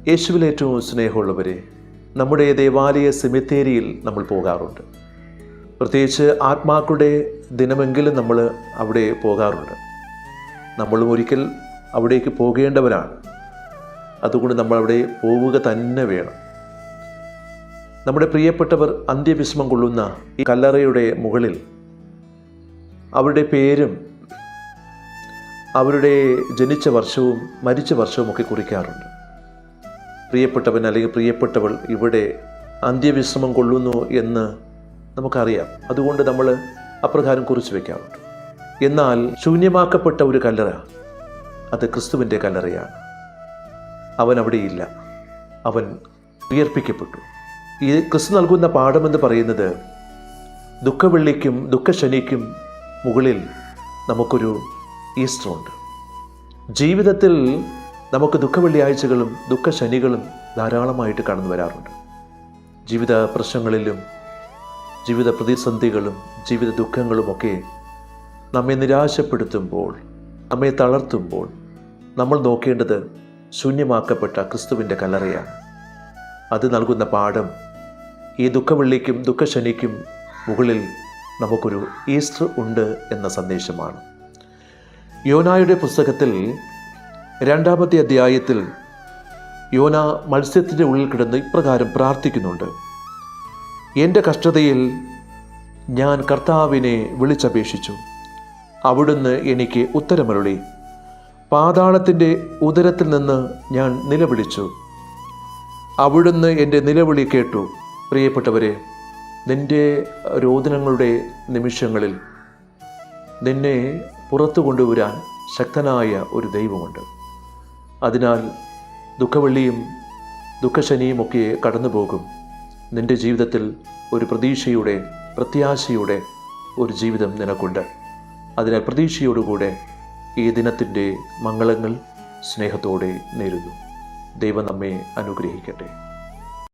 യേശുവിൽ ഏറ്റവും സ്നേഹമുള്ളവരെ, നമ്മുടെ ദേവാലയ സെമിത്തേരിയിൽ നമ്മൾ പോകാറുണ്ട്. പ്രത്യേകിച്ച് ആത്മാക്കളുടെ ദിനമെങ്കിലും നമ്മൾ അവിടെ പോകാറുണ്ട്. നമ്മളും ഒരിക്കൽ അവിടേക്ക് പോകേണ്ടവരാണ്. അതുകൊണ്ട് നമ്മളവിടെ പോവുക തന്നെ വേണം. നമ്മുടെ പ്രിയപ്പെട്ടവർ അന്ത്യവിശ്രമം കൊള്ളുന്ന ഈ കല്ലറയുടെ മുകളിൽ അവരുടെ പേരും അവരുടെ ജനിച്ച വർഷവും മരിച്ച വർഷവും ഒക്കെ കുറിക്കാറുണ്ട്. പ്രിയപ്പെട്ടവൻ അല്ലെങ്കിൽ പ്രിയപ്പെട്ടവൾ ഇവിടെ അന്ത്യവിശ്രമം കൊള്ളുന്നു എന്ന് നമുക്കറിയാം. അതുകൊണ്ട് നമ്മൾ അപ്രകാരം കുറിച്ച് വയ്ക്കാറുണ്ട്. എന്നാൽ ശൂന്യമാക്കപ്പെട്ട ഒരു കല്ലറ, അത് ക്രിസ്തുവിൻ്റെ കല്ലറയാണ്. അവൻ അവിടെയില്ല, അവൻ ഉയർപ്പിക്കപ്പെട്ടു. ഈ ക്രിസ്തു നൽകുന്ന പാഠമെന്ന് പറയുന്നത്, ദുഃഖവെള്ളിക്കും ദുഃഖശനിക്കും മുകളിൽ നമുക്കൊരു ഈസ്റ്റർ ഉണ്ട്. ജീവിതത്തിൽ നമുക്ക് ദുഃഖവെള്ളിയാഴ്ചകളും ദുഃഖശനികളും ധാരാളമായിട്ട് കടന്നു വരാറുണ്ട്. ജീവിത പ്രശ്നങ്ങളിലും ജീവിത പ്രതിസന്ധികളും ജീവിത ദുഃഖങ്ങളുമൊക്കെ നമ്മെ നിരാശപ്പെടുത്തുമ്പോൾ, നമ്മെ തളർത്തുമ്പോൾ നമ്മൾ നോക്കേണ്ടത് ശൂന്യമാക്കപ്പെട്ട ക്രിസ്തുവിൻ്റെ കല്ലറയാണ്. അത് നൽകുന്ന പാഠം, ഈ ദുഃഖവെള്ളിക്കും ദുഃഖശനിക്കും മുകളിൽ നമുക്കൊരു ഈസ്റ്റർ ഉണ്ട് എന്ന സന്ദേശമാണ്. യോനായുടെ പുസ്തകത്തിൽ 2-ാമത്തെ അധ്യായത്തിൽ യോന മത്സ്യത്തിൻ്റെ ഉള്ളിൽ കിടന്ന് ഇപ്രകാരം പ്രാർത്ഥിക്കുന്നുണ്ട്: എൻ്റെ കഷ്ടതയിൽ ഞാൻ കർത്താവിനെ വിളിച്ചപേക്ഷിച്ചു, അവിടുന്ന് എനിക്ക് ഉത്തരമരുളി. പാതാളത്തിൻ്റെ ഉദരത്തിൽ നിന്ന് ഞാൻ നിലവിളിച്ചു, അവിടുന്ന് എൻ്റെ നിലവിളി കേട്ടു. പ്രിയപ്പെട്ടവരെ, നിൻ്റെ രോദനങ്ങളുടെ നിമിഷങ്ങളിൽ നിന്നെ പുറത്തു കൊണ്ടുവരാൻ ശക്തനായ ഒരു ദൈവമുണ്ട്. അതിനാൽ ദുഃഖവെള്ളിയും ദുഃഖശനിയും ഒക്കെ കടന്നു പോകും. നിൻ്റെ ജീവിതത്തിൽ ഒരു പ്രതീക്ഷയുടെ, പ്രത്യാശയുടെ ഒരു ജീവിതം നിനക്കുണ്ട്. അതിനാൽ പ്രതീക്ഷയോടുകൂടെ ഈ ദിനത്തിൻ്റെ മംഗളങ്ങൾ സ്നേഹത്തോടെ നേരുന്നു. ദൈവം നമ്മെ അനുഗ്രഹിക്കട്ടെ.